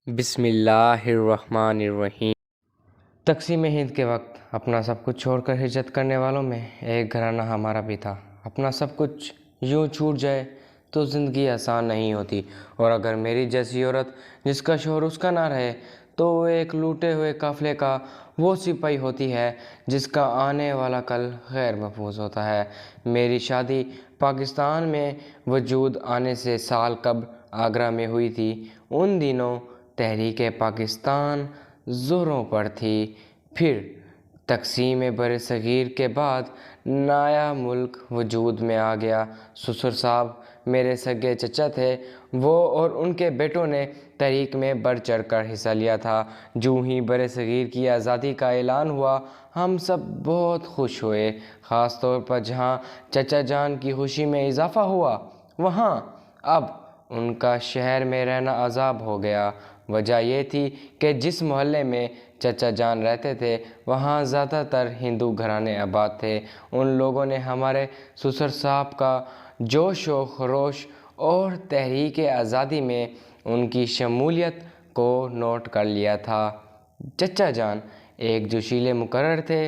بسم اللہ الرحمن الرحیم۔ تقسیم ہند کے وقت اپنا سب کچھ چھوڑ کر ہجرت کرنے والوں میں ایک گھرانہ ہمارا بھی تھا۔ اپنا سب کچھ یوں چھوٹ جائے تو زندگی آسان نہیں ہوتی، اور اگر میری جیسی عورت جس کا شوہر اس کا نہ رہے تو وہ ایک لوٹے ہوئے قافلے کا وہ سپاہی ہوتی ہے جس کا آنے والا کل غیر محفوظ ہوتا ہے۔ میری شادی پاکستان میں وجود آنے سے سال قبل آگرہ میں ہوئی تھی۔ ان دنوں تحریک پاکستان زوروں پر تھی۔ پھر تقسیم برصغیر کے بعد نیا ملک وجود میں آ گیا۔ سسر صاحب میرے سگے چچا تھے، وہ اور ان کے بیٹوں نے تحریک میں بڑھ چڑھ کر حصہ لیا تھا۔ جو ہی برصغیر کی آزادی کا اعلان ہوا ہم سب بہت خوش ہوئے، خاص طور پر جہاں چچا جان کی خوشی میں اضافہ ہوا وہاں اب ان کا شہر میں رہنا عذاب ہو گیا۔ وجہ یہ تھی کہ جس محلے میں چچا جان رہتے تھے وہاں زیادہ تر ہندو گھرانے آباد تھے۔ ان لوگوں نے ہمارے سسر صاحب کا جوش و خروش اور تحریک آزادی میں ان کی شمولیت کو نوٹ کر لیا تھا۔ چچا جان ایک جوشیلے مقرر تھے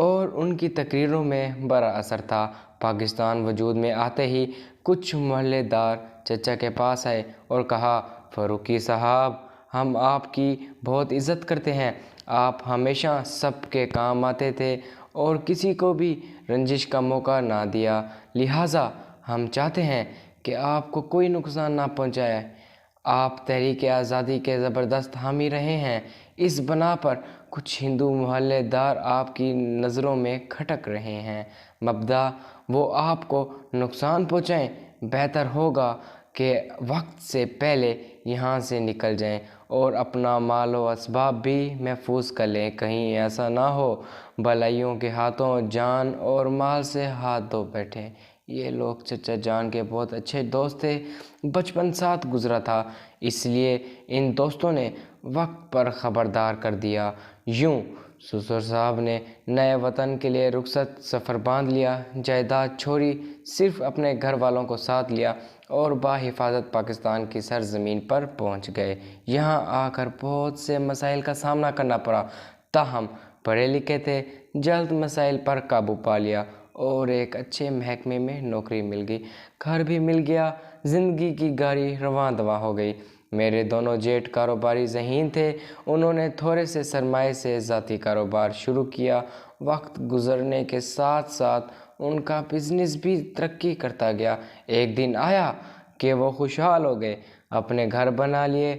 اور ان کی تقریروں میں بڑا اثر تھا۔ پاکستان وجود میں آتے ہی کچھ محلے دار چچا کے پاس آئے اور کہا، فاروقی صاحب، ہم آپ کی بہت عزت کرتے ہیں۔ آپ ہمیشہ سب کے کام آتے تھے اور کسی کو بھی رنجش کا موقع نہ دیا، لہٰذا ہم چاہتے ہیں کہ آپ کو کوئی نقصان نہ پہنچائے۔ آپ تحریک آزادی کے زبردست حامی رہے ہیں، اس بنا پر کچھ ہندو محلے دار آپ کی نظروں میں کھٹک رہے ہیں۔ مبادا وہ آپ کو نقصان پہنچائیں، بہتر ہوگا کہ وقت سے پہلے یہاں سے نکل جائیں اور اپنا مال و اسباب بھی محفوظ کر لیں، کہیں ایسا نہ ہو بلائیوں کے ہاتھوں جان اور مال سے ہاتھ دھو بیٹھیں۔ یہ لوگ چچا جان کے بہت اچھے دوست تھے، بچپن ساتھ گزرا تھا، اس لیے ان دوستوں نے وقت پر خبردار کر دیا۔ یوں سسر صاحب نے نئے وطن کے لیے رخصت سفر باندھ لیا، جائیداد چھوڑی، صرف اپنے گھر والوں کو ساتھ لیا اور بحفاظت پاکستان کی سرزمین پر پہنچ گئے۔ یہاں آ کر بہت سے مسائل کا سامنا کرنا پڑا، تاہم پڑھے لکھے تھے، جلد مسائل پر قابو پا لیا اور ایک اچھے محکمے میں نوکری مل گئی، گھر بھی مل گیا، زندگی کی گاڑی رواں دواں ہو گئی۔ میرے دونوں جیٹ کاروباری ذہین تھے، انہوں نے تھوڑے سے سرمایے سے ذاتی کاروبار شروع کیا۔ وقت گزرنے کے ساتھ ساتھ ان کا بزنس بھی ترقی کرتا گیا۔ ایک دن آیا کہ وہ خوشحال ہو گئے، اپنے گھر بنا لیے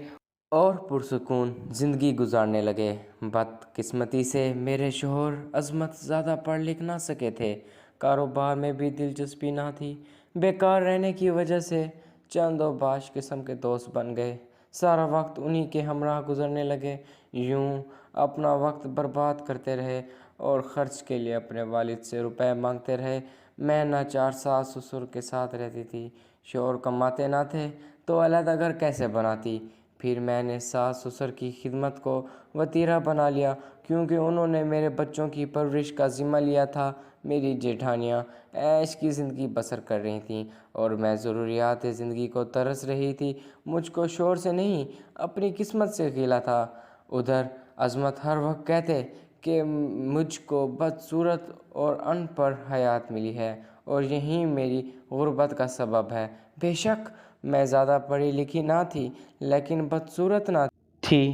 اور پرسکون زندگی گزارنے لگے۔ بدقسمتی سے میرے شوہر عظمت زیادہ پڑھ لکھ نہ سکے تھے، کاروبار میں بھی دلچسپی نہ تھی، بیکار رہنے کی وجہ سے چند و باش قسم کے دوست بن گئے، سارا وقت انہی کے ہمراہ گزرنے لگے۔ یوں اپنا وقت برباد کرتے رہے اور خرچ کے لیے اپنے والد سے روپے مانگتے رہے۔ میں ناچار ساس سسر کے ساتھ رہتی تھی، شوہر کماتے نہ تھے تو علیحدہ گھر کیسے بناتی۔ پھر میں نے ساس سسر کی خدمت کو وتیرہ بنا لیا، کیونکہ انہوں نے میرے بچوں کی پرورش کا ذمہ لیا تھا۔ میری جیٹھانیاں عیش کی زندگی بسر کر رہی تھیں اور میں ضروریات زندگی کو ترس رہی تھی۔ مجھ کو شوہر سے نہیں، اپنی قسمت سے گلہ تھا۔ ادھر عظمت ہر وقت کہتے کہ مجھ کو بدصورت اور ان پڑھ حیات ملی ہے اور یہی میری غربت کا سبب ہے۔ بے شک میں زیادہ پڑھی لکھی نہ تھی، لیکن بدصورت نہ تھی۔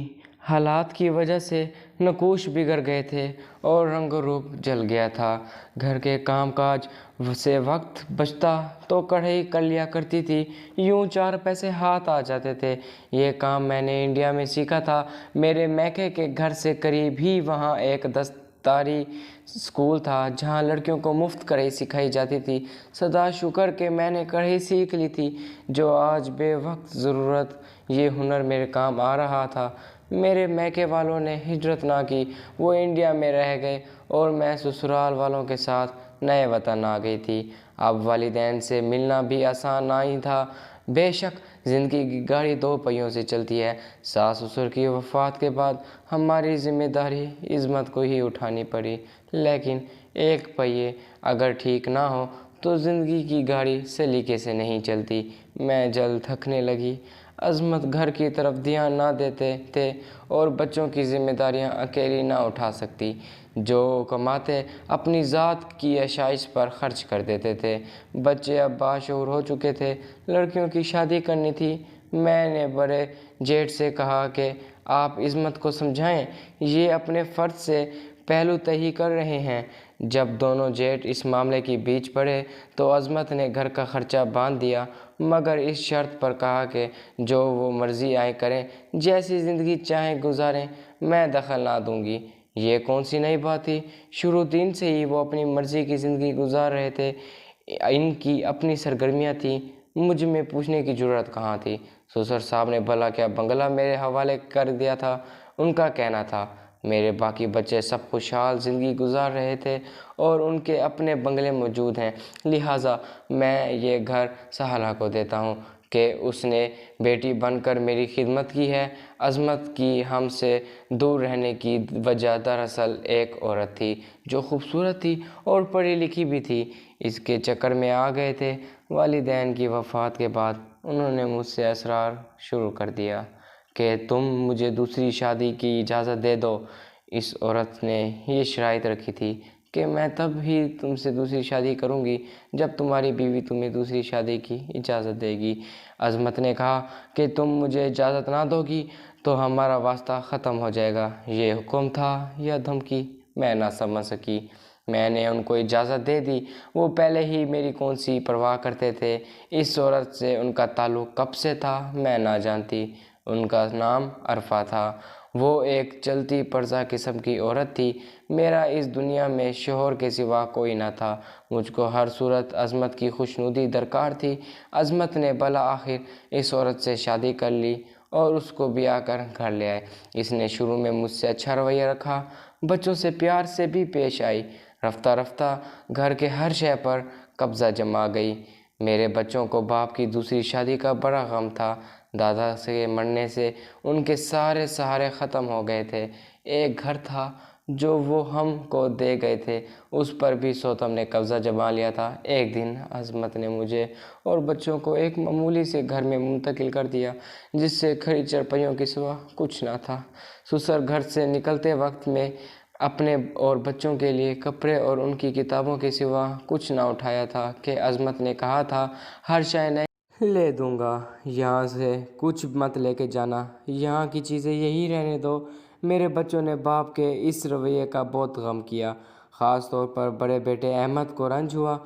حالات کی وجہ سے نقوش بگڑ گئے تھے اور رنگ و روپ جل گیا تھا۔ گھر کے کام کاج سے وقت بچتا تو کڑھائی کر لیا کرتی تھی، یوں چار پیسے ہاتھ آ جاتے تھے۔ یہ کام میں نے انڈیا میں سیکھا تھا۔ میرے میکے کے گھر سے قریب ہی وہاں ایک دستکاری اسکول تھا جہاں لڑکیوں کو مفت کڑھائی سکھائی جاتی تھی۔ خدا شکر کہ میں نے کڑھائی سیکھ لی تھی، جو آج بے وقت ضرورت یہ ہنر میرے کام آ رہا تھا۔ میرے میکے والوں نے ہجرت نہ کی، وہ انڈیا میں رہ گئے اور میں سسرال والوں کے ساتھ نئے وطن آ گئی تھی۔ اب والدین سے ملنا بھی آسان نہیں تھا۔ بے شک زندگی کی گاڑی دو پہیوں سے چلتی ہے۔ ساس سسر کی وفات کے بعد ہماری ذمہ داری عظمت کو ہی اٹھانی پڑی، لیکن ایک پہیے اگر ٹھیک نہ ہو تو زندگی کی گاڑی سلیقے سے نہیں چلتی۔ میں جلد تھکنے لگی۔ عظمت گھر کی طرف دھیان نہ دیتے تھے اور بچوں کی ذمہ داریاں اکیلی نہ اٹھا سکتی۔ جو کماتے اپنی ذات کی آشائش پر خرچ کر دیتے تھے۔ بچے اب باشعور ہو چکے تھے، لڑکیوں کی شادی کرنی تھی۔ میں نے بڑے جیٹھ سے کہا کہ آپ عظمت کو سمجھائیں، یہ اپنے فرض سے پہلو تہی کر رہے ہیں۔ جب دونوں جیٹھ اس معاملے کے بیچ پڑے تو عظمت نے گھر کا خرچہ باندھ دیا، مگر اس شرط پر کہا کہ جو وہ مرضی آئے کریں، جیسی زندگی چاہیں گزاریں، میں دخل نہ دوں گی۔ یہ کون سی نئی بات تھی؟ شروع دن سے ہی وہ اپنی مرضی کی زندگی گزار رہے تھے، ان کی اپنی سرگرمیاں تھیں، مجھ میں پوچھنے کی ضرورت کہاں تھی؟ سسر صاحب نے بھلا کیا بنگلہ میرے حوالے کر دیا تھا؟ ان کا کہنا تھا میرے باقی بچے سب خوشحال زندگی گزار رہے تھے اور ان کے اپنے بنگلے موجود ہیں، لہٰذا میں یہ گھر سہلہ کو دیتا ہوں کہ اس نے بیٹی بن کر میری خدمت کی ہے۔ عظمت کی ہم سے دور رہنے کی وجہ دراصل ایک عورت تھی جو خوبصورت تھی اور پڑھی لکھی بھی تھی، اس کے چکر میں آ گئے تھے۔ والدین کی وفات کے بعد انہوں نے مجھ سے اصرار شروع کر دیا کہ تم مجھے دوسری شادی کی اجازت دے دو۔ اس عورت نے یہ شرائط رکھی تھی کہ میں تب ہی تم سے دوسری شادی کروں گی جب تمہاری بیوی تمہیں دوسری شادی کی اجازت دے گی۔ عظمت نے کہا کہ تم مجھے اجازت نہ دو گی تو ہمارا واسطہ ختم ہو جائے گا۔ یہ حکم تھا یا دھمکی؟ میں نہ سمجھ سکی۔ میں نے ان کو اجازت دے دی۔ وہ پہلے ہی میری کون سی پرواہ کرتے تھے۔ اس عورت سے ان کا تعلق کب سے تھا میں نہ جانتی۔ ان کا نام عرفہ تھا۔ وہ ایک چلتی پرزہ قسم کی عورت تھی۔ میرا اس دنیا میں شوہر کے سوا کوئی نہ تھا۔ مجھ کو ہر صورت عظمت کی خوشنودی درکار تھی۔ عظمت نے بالآخر اس عورت سے شادی کر لی اور اس کو بیاہ کر گھر لے آئے۔ اس نے شروع میں مجھ سے اچھا رویہ رکھا، بچوں سے پیار سے بھی پیش آئی۔ رفتہ رفتہ گھر کے ہر شے پر قبضہ جما گئی۔ میرے بچوں کو باپ کی دوسری شادی کا بڑا غم تھا۔ دادا سے مرنے سے ان کے سارے سہارے ختم ہو گئے تھے۔ ایک گھر تھا جو وہ ہم کو دے گئے تھے، اس پر بھی سوتم نے قبضہ جما لیا تھا۔ ایک دن عظمت نے مجھے اور بچوں کو ایک معمولی سے گھر میں منتقل کر دیا جس سے کھڑی چرپائیوں کے سوا کچھ نہ تھا۔ سسر گھر سے نکلتے وقت میں اپنے اور بچوں کے لیے کپڑے اور ان کی کتابوں کے سوا کچھ نہ اٹھایا تھا کہ عظمت نے کہا تھا ہر شے نہیں لے دوں گا، یہاں سے کچھ مت لے کے جانا، یہاں کی چیزیں یہی رہنے دو۔ میرے بچوں نے باپ کے اس رویے کا بہت غم کیا۔ خاص طور پر بڑے بیٹے احمد کو رنج ہوا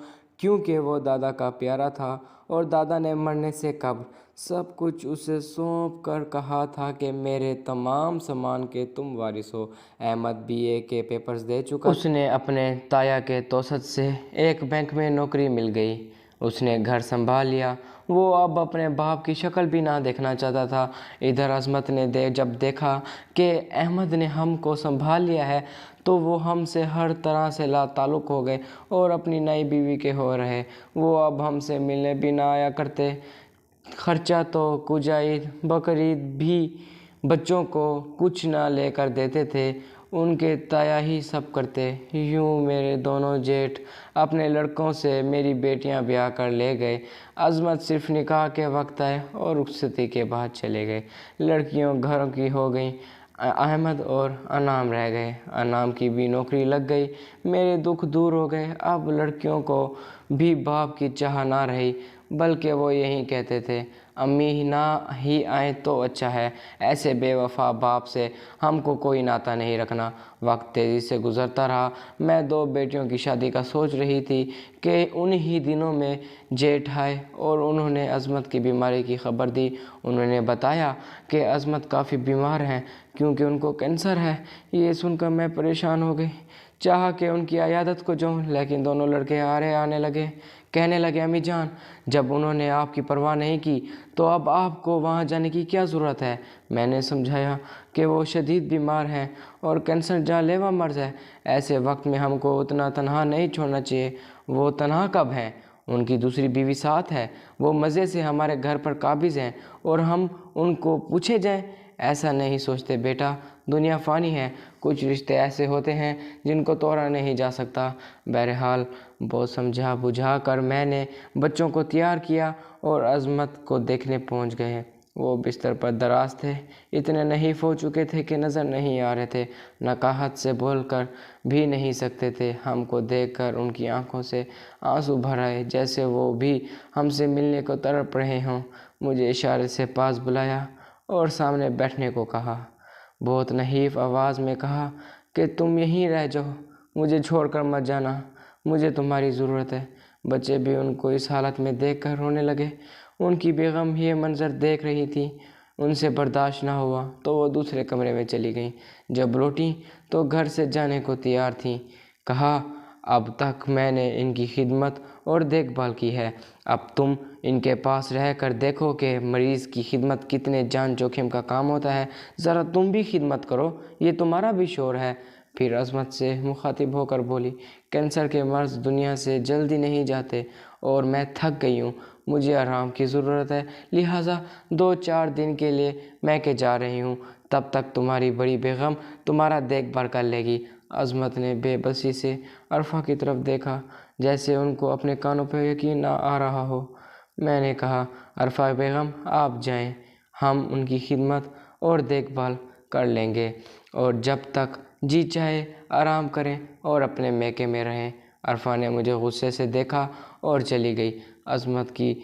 کیونکہ وہ دادا کا پیارا تھا اور دادا نے مرنے سے قبل سب کچھ اسے سونپ کر کہا تھا کہ میرے تمام سامان کے تم وارث ہو۔ احمد BA کے پیپرز دے چکا، اس نے اپنے تایا کے توسط سے ایک بینک میں نوکری مل گئی، اس نے گھر سنبھال لیا۔ وہ اب اپنے باپ کی شکل بھی نہ دیکھنا چاہتا تھا۔ ادھر عظمت نے جب دیکھا کہ احمد نے ہم کو سنبھال لیا ہے تو وہ ہم سے ہر طرح سے لا تعلق ہو گئے اور اپنی نئی بیوی کے ہو رہے۔ وہ اب ہم سے ملنے بھی نہ آیا کرتے۔ خرچہ تو کچھ عید بقرعید بھی بچوں کو کچھ نہ لے کر دیتے تھے، ان کے تایا ہی سب کرتے۔ یوں میرے دونوں جیٹھ اپنے لڑکوں سے میری بیٹیاں بیاہ کر لے گئے۔ عظمت صرف نکاح کے وقت آئے اور رخصتی کے بعد چلے گئے۔ لڑکیوں گھروں کی ہو گئیں، احمد اور انعام رہ گئے۔ انعام کی بھی نوکری لگ گئی۔ میرے دکھ دور ہو گئے۔ اب لڑکیوں کو بھی باپ کی چاہ نہ رہی، بلکہ وہ یہی کہتے تھے امی نہ ہی آئیں تو اچھا ہے، ایسے بے وفا باپ سے ہم کو کوئی ناطہ نہیں رکھنا۔ وقت تیزی سے گزرتا رہا۔ میں 2 بیٹیوں کی شادی کا سوچ رہی تھی کہ انہی دنوں میں جیٹھ آئے اور انہوں نے عظمت کی بیماری کی خبر دی۔ انہوں نے بتایا کہ عظمت کافی بیمار ہیں کیونکہ ان کو کینسر ہے۔ یہ سن کر میں پریشان ہو گئی، چاہا کہ ان کی عیادت کو جاؤں، لیکن دونوں لڑکے آنے لگے، کہنے لگے امی جان جب انہوں نے آپ کی پرواہ نہیں کی تو اب آپ کو وہاں جانے کی کیا ضرورت ہے؟ میں نے سمجھایا کہ وہ شدید بیمار ہیں اور کینسر جان لیوا مرض ہے، ایسے وقت میں ہم کو اتنا تنہا نہیں چھوڑنا چاہیے۔ وہ تنہا کب ہیں؟ ان کی دوسری بیوی ساتھ ہے، وہ مزے سے ہمارے گھر پر قابض ہیں اور ہم ان کو پوچھے جائیں؟ ایسا نہیں سوچتے بیٹا، دنیا فانی ہے، کچھ رشتے ایسے ہوتے ہیں جن کو توڑا نہیں جا سکتا۔ بہرحال بہت سمجھا بجھا کر میں نے بچوں کو تیار کیا اور عظمت کو دیکھنے پہنچ گئے۔ وہ بستر پر دراز تھے، اتنے نحیف ہو چکے تھے کہ نظر نہیں آ رہے تھے، نقاہت سے بول کر بھی نہیں سکتے تھے۔ ہم کو دیکھ کر ان کی آنکھوں سے آنسو بھر آئے، جیسے وہ بھی ہم سے ملنے کو تڑپ رہے ہوں۔ مجھے اشارے سے پاس بلایا اور سامنے بیٹھنے کو کہا۔ بہت نحیف آواز میں کہا کہ تم یہیں رہ جاؤ، مجھے چھوڑ کر مت جانا، مجھے تمہاری ضرورت ہے۔ بچے بھی ان کو اس حالت میں دیکھ کر رونے لگے۔ ان کی بیگم یہ منظر دیکھ رہی تھی، ان سے برداشت نہ ہوا تو وہ دوسرے کمرے میں چلی گئیں۔ جب لوٹیں تو گھر سے جانے کو تیار تھیں۔ کہا، اب تک میں نے ان کی خدمت اور دیکھ بھال کی ہے، اب تم ان کے پاس رہ کر دیکھو کہ مریض کی خدمت کتنے جان جوخم کا کام ہوتا ہے، ذرا تم بھی خدمت کرو، یہ تمہارا بھی شعور ہے۔ پھر عظمت سے مخاطب ہو کر بولی، کینسر کے مرض دنیا سے جلدی نہیں جاتے اور میں تھک گئی ہوں، مجھے آرام کی ضرورت ہے، لہٰذا 2-4 دن کے لیے میں کے جا رہی ہوں، تب تک تمہاری بڑی بیگم تمہارا دیکھ بھال کر لے گی۔ عظمت نے بے بسی سے عرفہ کی طرف دیکھا، جیسے ان کو اپنے کانوں پہ یقین نہ آ رہا ہو۔ میں نے کہا، عرفہ بیگم آپ جائیں، ہم ان کی خدمت اور دیکھ بھال کر لیں گے، اور جب تک جی چاہے آرام کریں اور اپنے میکے میں رہیں۔ عرفہ نے مجھے غصے سے دیکھا اور چلی گئی۔ عظمت کی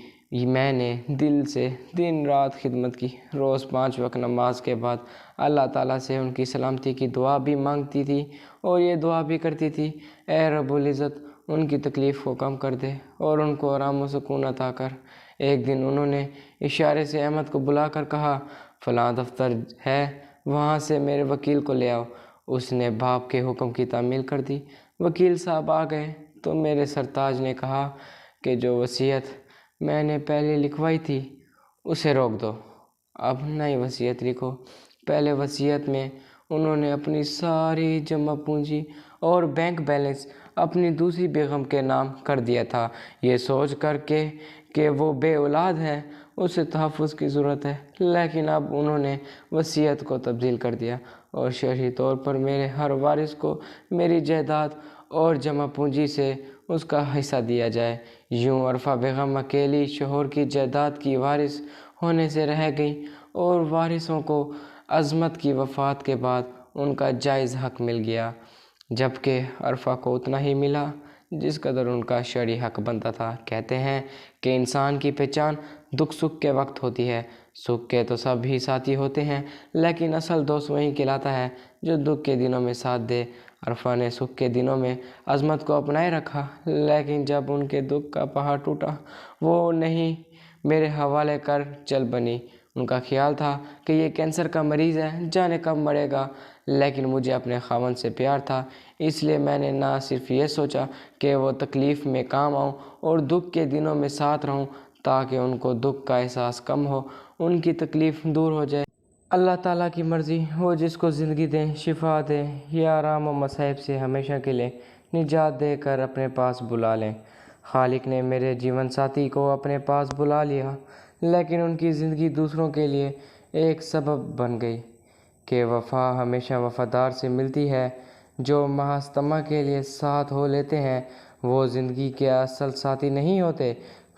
میں نے دل سے دن رات خدمت کی، روز 5 وقت نماز کے بعد اللہ تعالیٰ سے ان کی سلامتی کی دعا بھی مانگتی تھی اور یہ دعا بھی کرتی تھی، اے رب العزت ان کی تکلیف کو کم کر دے اور ان کو آرام و سکون عطا کر۔ ایک دن انہوں نے اشارے سے احمد کو بلا کر کہا، فلاں دفتر ہے، وہاں سے میرے وکیل کو لے آؤ۔ اس نے باپ کے حکم کی تعمیل کر دی۔ وکیل صاحب آ گئے تو میرے سرتاج نے کہا کہ جو وصیت میں نے پہلے لکھوائی تھی اسے روک دو، اب نئی وصیت لکھو۔ پہلے وصیت میں انہوں نے اپنی ساری جمع پونجی اور بینک بیلنس اپنی دوسری بیگم کے نام کر دیا تھا، یہ سوچ کر کہ وہ بے اولاد ہے، اسے تحفظ کی ضرورت ہے، لیکن اب انہوں نے وصیت کو تبدیل کر دیا اور شرعی طور پر میرے ہر وارث کو میری جائیداد اور جمع پونجی سے اس کا حصہ دیا جائے۔ یوں عرفہ بیگم اکیلی شوہر کی جائیداد کی وارث ہونے سے رہ گئیں اور وارثوں کو عظمت کی وفات کے بعد ان کا جائز حق مل گیا، جبکہ عرفہ کو اتنا ہی ملا جس قدر ان کا شرعی حق بنتا تھا۔ کہتے ہیں کہ انسان کی پہچان دکھ سکھ کے وقت ہوتی ہے، سکھ کے تو سب ہی ساتھی ہوتے ہیں، لیکن اصل دوست وہی کہلاتا ہے جو دکھ کے دنوں میں ساتھ دے۔ عرفہ نے سکھ کے دنوں میں عظمت کو اپنائے رکھا، لیکن جب ان کے دکھ کا پہاڑ ٹوٹا وہ نہیں میرے حوالے کر چل بنی۔ ان کا خیال تھا کہ یہ کینسر کا مریض ہے، جانے کب مرے گا، لیکن مجھے اپنے خاوند سے پیار تھا، اس لیے میں نے نہ صرف یہ سوچا کہ وہ تکلیف میں کام آؤں اور دکھ کے دنوں میں ساتھ رہوں تاکہ ان کو دکھ کا احساس کم ہو، ان کی تکلیف دور ہو جائے۔ اللہ تعالیٰ کی مرضی، وہ جس کو زندگی دے، شفا دے یا آرام و مصائب سے ہمیشہ کے لیے نجات دے کر اپنے پاس بلا لیں۔ خالق نے میرے جیون ساتھی کو اپنے پاس بلا لیا، لیکن ان کی زندگی دوسروں کے لیے ایک سبب بن گئی کہ وفا ہمیشہ وفادار سے ملتی ہے۔ جو محض طمع کے لیے ساتھ ہو لیتے ہیں وہ زندگی کے اصل ساتھی نہیں ہوتے۔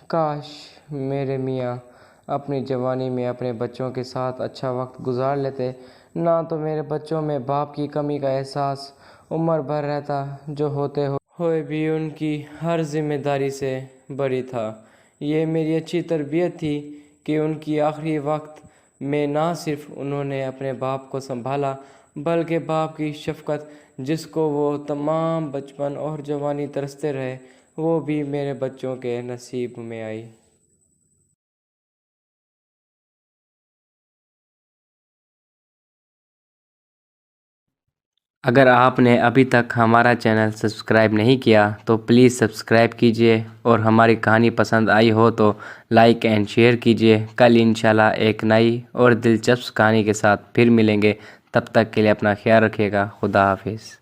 کاش میرے میاں اپنی جوانی میں اپنے بچوں کے ساتھ اچھا وقت گزار لیتے، نہ تو میرے بچوں میں باپ کی کمی کا احساس عمر بھر رہتا جو ہوئے بھی ان کی ہر ذمہ داری سے بری تھا۔ یہ میری اچھی تربیت تھی کہ ان کی آخری وقت میں نہ صرف انہوں نے اپنے باپ کو سنبھالا بلکہ باپ کی شفقت جس کو وہ تمام بچپن اور جوانی ترستے رہے وہ بھی میرے بچوں کے نصیب میں آئی۔ اگر آپ نے ابھی تک ہمارا چینل سبسکرائب نہیں کیا تو پلیز سبسکرائب کیجئے، اور ہماری کہانی پسند آئی ہو تو لائک اینڈ شیئر کیجئے۔ کل انشاءاللہ ایک نئی اور دلچسپ کہانی کے ساتھ پھر ملیں گے، تب تک کے لیے اپنا خیال رکھیے گا۔ خدا حافظ۔